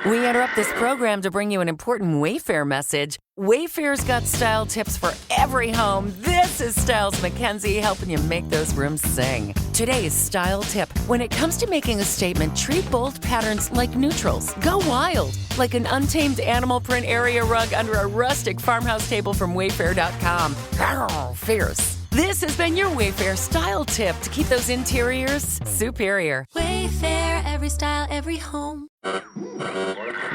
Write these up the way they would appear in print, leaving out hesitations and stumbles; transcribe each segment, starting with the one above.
We interrupt this program to bring you an important Wayfair message. Wayfair's got style tips for every home. This is Styles McKenzie helping you make those rooms sing. Today's style tip. When it comes to making a statement, treat bold patterns like neutrals. Go wild, like an untamed animal print area rug under a rustic farmhouse table from Wayfair.com. Arr, fierce. This has been your Wayfair style tip to keep those interiors superior. Wayfair, every style, every home.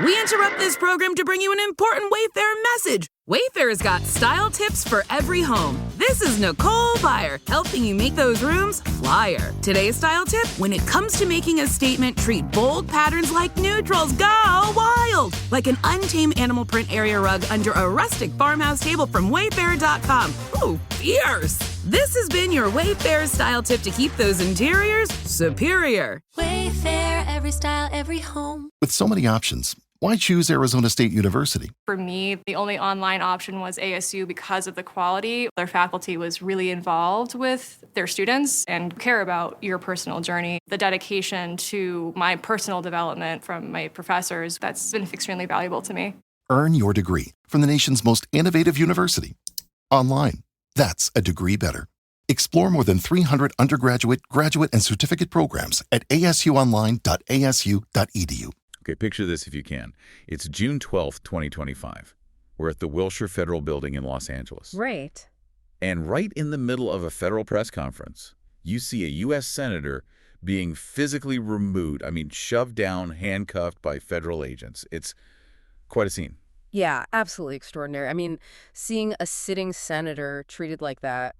We interrupt this program to bring you an important Wayfair message. Wayfair's got style tips for every home. This is Nicole Byer, helping you make those rooms flyer. Today's style tip, when it comes to making a statement, treat bold patterns like neutrals. Go wild! Like an untamed animal print area rug under a rustic farmhouse table from Wayfair.com. Ooh, fierce! This has been your Wayfair style tip to keep those interiors superior. Wayfair, every style, every home. With so many options, why choose Arizona State University? For me, the only online option was ASU because of the quality. Their faculty was really involved with their students and care about your personal journey. The dedication to my personal development from my professors, that's been extremely valuable to me. Earn your degree from the nation's most innovative university. Online. That's a degree better. Explore more than 300 undergraduate, graduate, and certificate programs at asuonline.asu.edu. Okay, picture this if you can. It's June 12th, 2025. We're at the Wilshire Federal Building in Los Angeles. Right. And right in the middle of a federal press conference, you see a U.S. senator being physically removed, shoved down, handcuffed by federal agents. It's quite a scene. Yeah, absolutely extraordinary. Seeing a sitting senator treated like that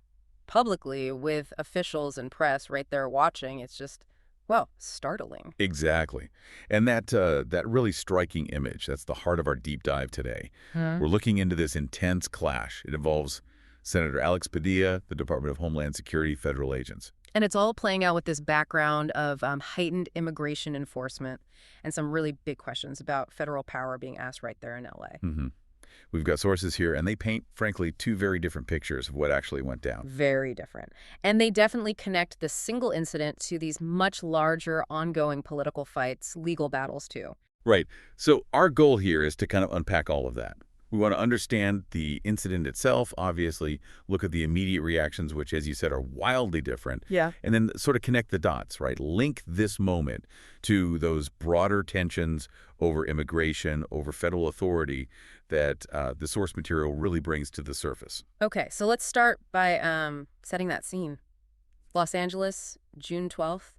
publicly with officials and press right there watching, it's just, well, startling. Exactly. And that really striking image, that's the heart of our deep dive today. We're looking into this intense clash. It involves Senator Alex Padilla, the Department of Homeland Security federal agents. And it's all playing out with this background of heightened immigration enforcement and some really big questions about federal power being asked right there in L.A. We've got sources here, and they paint, frankly, two very different pictures of what actually went down. Very different. And they definitely connect the single incident to these much larger, ongoing political fights, legal battles, too. Right. So our goal here is to kind of unpack all of that. We want to understand the incident itself, obviously, look at the immediate reactions, which, as you said, are wildly different. Yeah. And then sort of connect the dots, right? Link this moment to those broader tensions over immigration, over federal authority that the source material really brings to the surface. Okay, so let's start by setting that scene. Los Angeles, June 12th,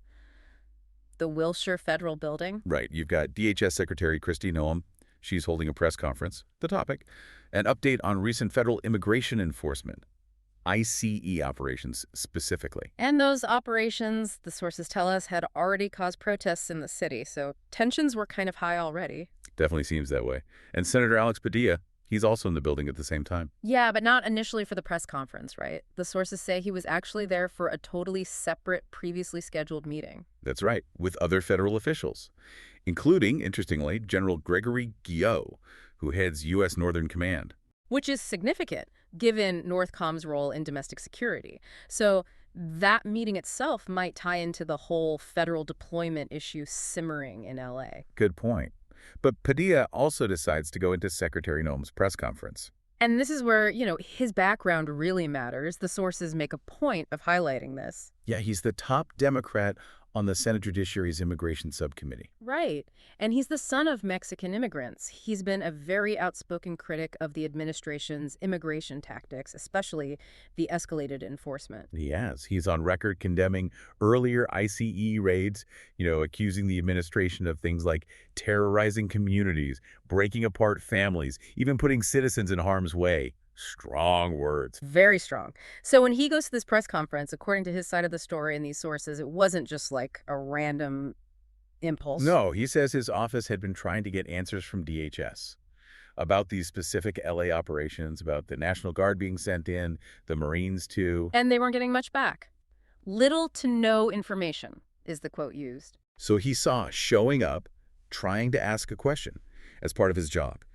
the Wilshire Federal Building. Right. You've got DHS Secretary Kristi Noem. She's holding a press conference. The topic, an update on recent federal immigration enforcement, ICE operations specifically. And those operations, the sources tell us, had already caused protests in the city, so tensions were kind of high already. Definitely seems that way. And Senator Alex Padilla, he's also in the building at the same time. Yeah, but not initially for the press conference, right? The sources say he was actually there for a totally separate, previously scheduled meeting. That's right, with other federal officials, including, interestingly, General Gregory Guillot, who heads U.S. Northern Command. Which is significant, given Northcom's role in domestic security. So that meeting itself might tie into the whole federal deployment issue simmering in L.A. Good point. But Padilla also decides to go into Secretary Noem's press conference. And this is where, his background really matters. The sources make a point of highlighting this. Yeah, he's the top Democrat on the Senate Judiciary's Immigration Subcommittee. Right. And he's the son of Mexican immigrants. He's been a very outspoken critic of the administration's immigration tactics, especially the escalated enforcement. He has. He's on record condemning earlier ICE raids, accusing the administration of things like terrorizing communities, breaking apart families, even putting citizens in harm's way. Strong words. Very strong. So when he goes to this press conference, according to his side of the story and these sources, it wasn't just like a random impulse. No, he says his office had been trying to get answers from DHS about these specific LA operations, about the National Guard being sent in, the Marines too. And they weren't getting much back. Little to no information is the quote used. So he saw showing up, trying to ask a question as part of his job.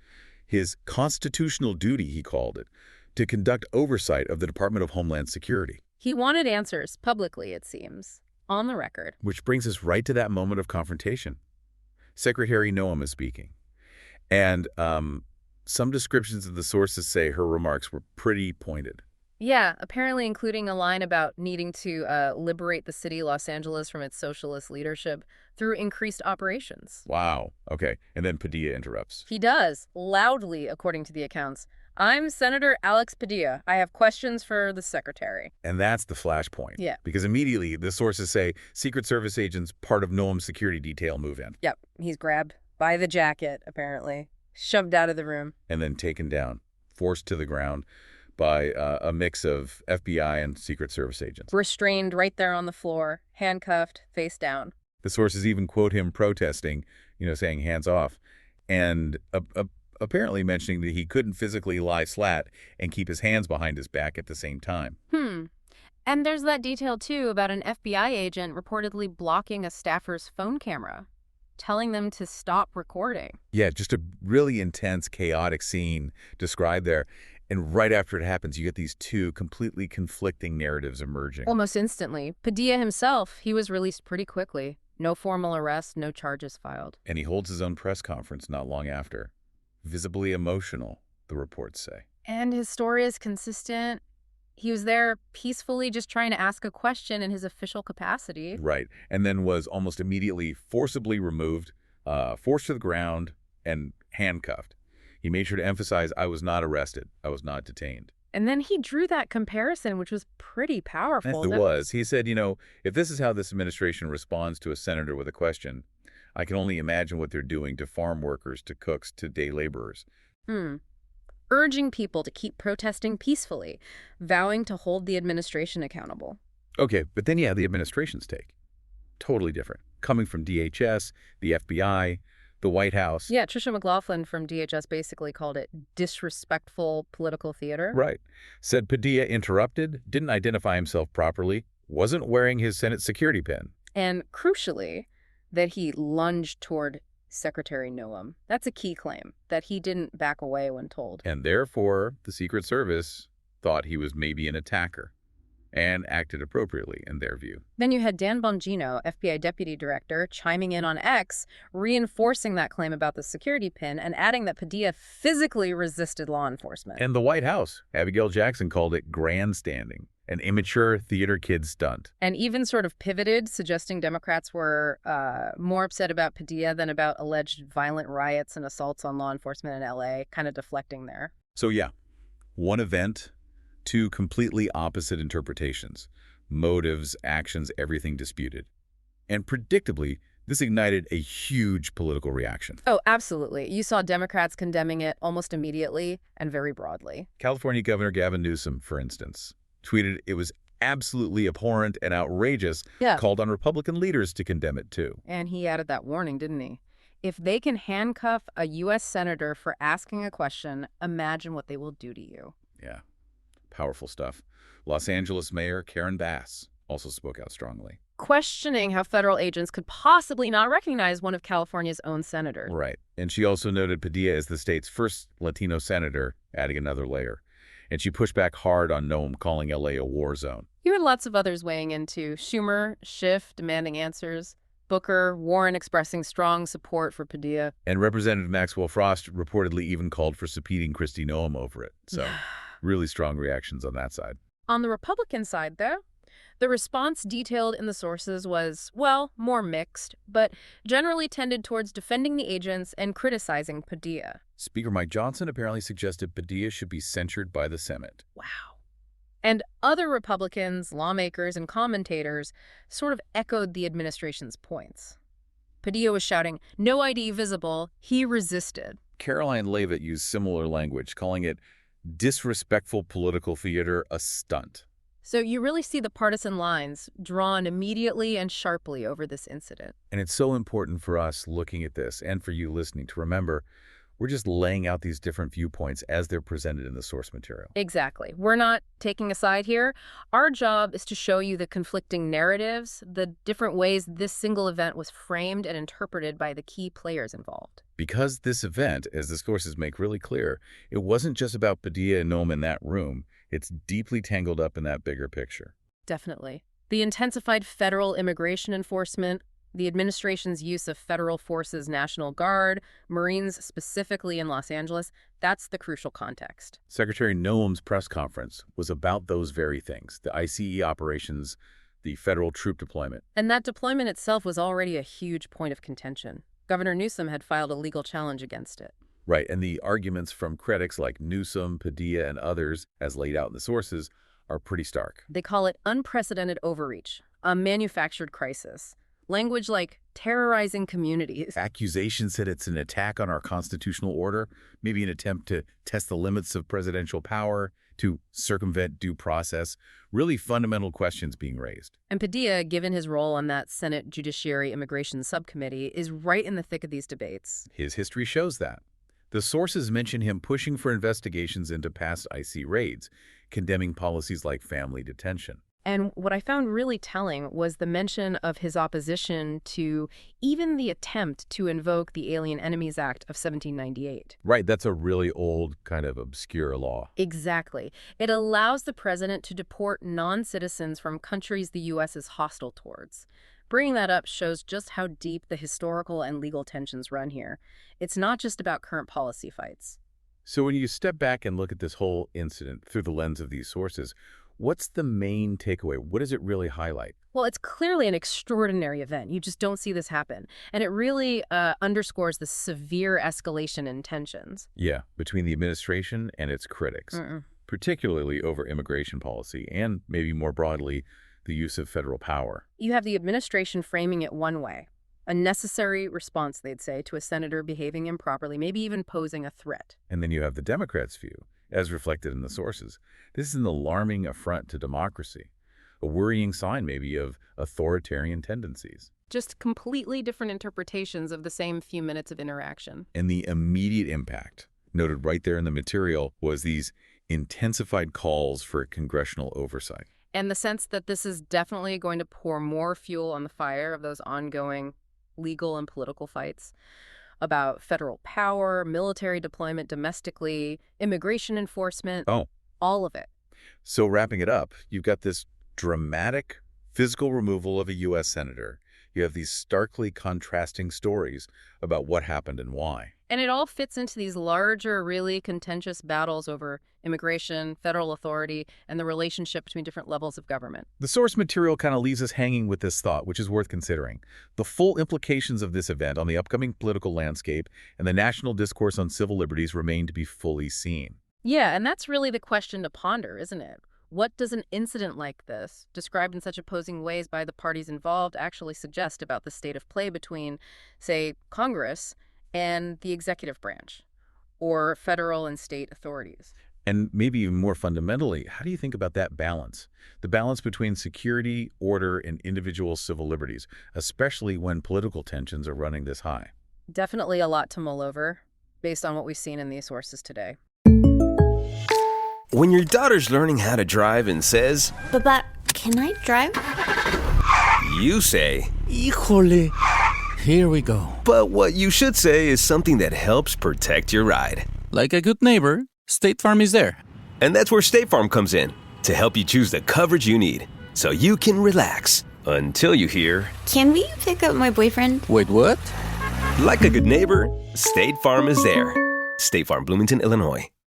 His constitutional duty, he called it, to conduct oversight of the Department of Homeland Security. He wanted answers publicly, it seems, on the record. Which brings us right to that moment of confrontation. Secretary Noem is speaking. And some descriptions of the sources say her remarks were pretty pointed. Yeah, apparently including a line about needing to liberate the city, Los Angeles, from its socialist leadership through increased operations. Wow. Okay. And then Padilla interrupts. He does, loudly, according to the accounts. I'm Senator Alex Padilla. I have questions for the secretary. And that's the flashpoint. Yeah. Because immediately the sources say Secret Service agents, part of Noam's security detail, move in. Yep, he's grabbed by the jacket, apparently, shoved out of the room. And then taken down, forced to the ground by a mix of FBI and Secret Service agents. Restrained right there on the floor, handcuffed, face down. The sources even quote him protesting, saying hands off, and apparently mentioning that he couldn't physically lie flat and keep his hands behind his back at the same time. And there's that detail, too, about an FBI agent reportedly blocking a staffer's phone camera, telling them to stop recording. Yeah, just a really intense, chaotic scene described there. And right after it happens, you get these two completely conflicting narratives emerging. Almost instantly. Padilla himself, he was released pretty quickly. No formal arrest, no charges filed. And he holds his own press conference not long after. Visibly emotional, the reports say. And his story is consistent. He was there peacefully just trying to ask a question in his official capacity. Right. And then was almost immediately forcibly removed, forced to the ground, and handcuffed. He made sure to emphasize, I was not arrested. I was not detained. And then he drew that comparison, which was pretty powerful. It was. He said, if this is how this administration responds to a senator with a question, I can only imagine what they're doing to farm workers, to cooks, to day laborers. Urging people to keep protesting peacefully, vowing to hold the administration accountable. Okay, but then, the administration's take. Totally different. Coming from DHS, the FBI, the White House. Yeah, Tricia McLaughlin from DHS basically called it disrespectful political theater. Right. Said Padilla interrupted, didn't identify himself properly, wasn't wearing his Senate security pin. And crucially, that he lunged toward Secretary Noam. That's a key claim, that he didn't back away when told. And therefore, the Secret Service thought he was maybe an attacker and acted appropriately in their view. Then you had Dan Bongino, FBI Deputy Director, chiming in on X, reinforcing that claim about the security pin and adding that Padilla physically resisted law enforcement. And the White House, Abigail Jackson, called it grandstanding, an immature theater kid stunt. And even sort of pivoted, suggesting Democrats were more upset about Padilla than about alleged violent riots and assaults on law enforcement in L.A., kind of deflecting there. So one event, two completely opposite interpretations, motives, actions, everything disputed. And predictably, this ignited a huge political reaction. Oh, absolutely. You saw Democrats condemning it almost immediately and very broadly. California Governor Gavin Newsom, for instance, tweeted it was absolutely abhorrent and outrageous, called on Republican leaders to condemn it too. And he added that warning, didn't he? If they can handcuff a U.S. senator for asking a question, imagine what they will do to you. Yeah. Powerful stuff. Los Angeles Mayor Karen Bass also spoke out strongly. Questioning how federal agents could possibly not recognize one of California's own senators. Right. And she also noted Padilla as the state's first Latino senator, adding another layer. And she pushed back hard on Noam calling L.A. a war zone. You had lots of others weighing in too. Schumer, Schiff demanding answers. Booker, Warren expressing strong support for Padilla. And Representative Maxwell Frost reportedly even called for subpoenaing Kristi Noem over it. So really strong reactions on that side. On the Republican side, though, the response detailed in the sources was, well, more mixed, but generally tended towards defending the agents and criticizing Padilla. Speaker Mike Johnson apparently suggested Padilla should be censured by the Senate. Wow. And other Republicans, lawmakers, and commentators sort of echoed the administration's points. Padilla was shouting, "No ID visible," he resisted. Caroline Leavitt used similar language, calling it disrespectful political theater, a stunt. So you really see the partisan lines drawn immediately and sharply over this incident. And it's so important for us looking at this and for you listening to remember, we're just laying out these different viewpoints as they're presented in the source material. Exactly. We're not taking a side here. Our job is to show you the conflicting narratives, the different ways this single event was framed and interpreted by the key players involved. Because this event, as the sources make really clear, it wasn't just about Padilla and Noam in that room. It's deeply tangled up in that bigger picture. Definitely. The intensified federal immigration enforcement, The administration's use of federal forces, National Guard, Marines specifically in Los Angeles, that's the crucial context. Secretary Noem's press conference was about those very things, the ICE operations, the federal troop deployment. And that deployment itself was already a huge point of contention. Governor Newsom had filed a legal challenge against it. Right, and the arguments from critics like Newsom, Padilla, and others, as laid out in the sources, are pretty stark. They call it unprecedented overreach, a manufactured crisis. Language like terrorizing communities. Accusations that it's an attack on our constitutional order, maybe an attempt to test the limits of presidential power, to circumvent due process, really fundamental questions being raised. And Padilla, given his role on that Senate Judiciary Immigration Subcommittee, is right in the thick of these debates. His history shows that. The sources mention him pushing for investigations into past IC raids, condemning policies like family detention. And what I found really telling was the mention of his opposition to even the attempt to invoke the Alien Enemies Act of 1798. Right, that's a really old, kind of obscure law. Exactly. It allows the president to deport non-citizens from countries the U.S. is hostile towards. Bringing that up shows just how deep the historical and legal tensions run here. It's not just about current policy fights. So when you step back and look at this whole incident through the lens of these sources, what's the main takeaway? What does it really highlight? Well, it's clearly an extraordinary event. You just don't see this happen. And it really underscores the severe escalation in tensions. Yeah, between the administration and its critics, particularly over immigration policy and maybe more broadly, the use of federal power. You have the administration framing it one way, a necessary response, they'd say, to a senator behaving improperly, maybe even posing a threat. And then you have the Democrats' view, as reflected in the sources. This is an alarming affront to democracy, a worrying sign maybe of authoritarian tendencies. Just completely different interpretations of the same few minutes of interaction. And the immediate impact, noted right there in the material, was these intensified calls for congressional oversight. And the sense that this is definitely going to pour more fuel on the fire of those ongoing legal and political fights about federal power, military deployment domestically, immigration enforcement, all of it. So wrapping it up, you've got this dramatic physical removal of a U.S. senator. You have these starkly contrasting stories about what happened and why. And it all fits into these larger, really contentious battles over immigration, federal authority, and the relationship between different levels of government. The source material kind of leaves us hanging with this thought, which is worth considering. The full implications of this event on the upcoming political landscape and the national discourse on civil liberties remain to be fully seen. Yeah, and that's really the question to ponder, isn't it? What does an incident like this, described in such opposing ways by the parties involved, actually suggest about the state of play between, say, Congress and the executive branch, or federal and state authorities? And maybe even more fundamentally, how do you think about that balance? The balance between security, order, and individual civil liberties, especially when political tensions are running this high? Definitely a lot to mull over, based on what we've seen in these sources today. When your daughter's learning how to drive and says, But can I drive? you say, Híjole. Here we go. but what you should say is something that helps protect your ride. Like a good neighbor, State Farm is there. And that's where State Farm comes in, to help you choose the coverage you need, so you can relax until you hear, Can we pick up my boyfriend? Wait, what? like a good neighbor, State Farm is there. State Farm, Bloomington, Illinois.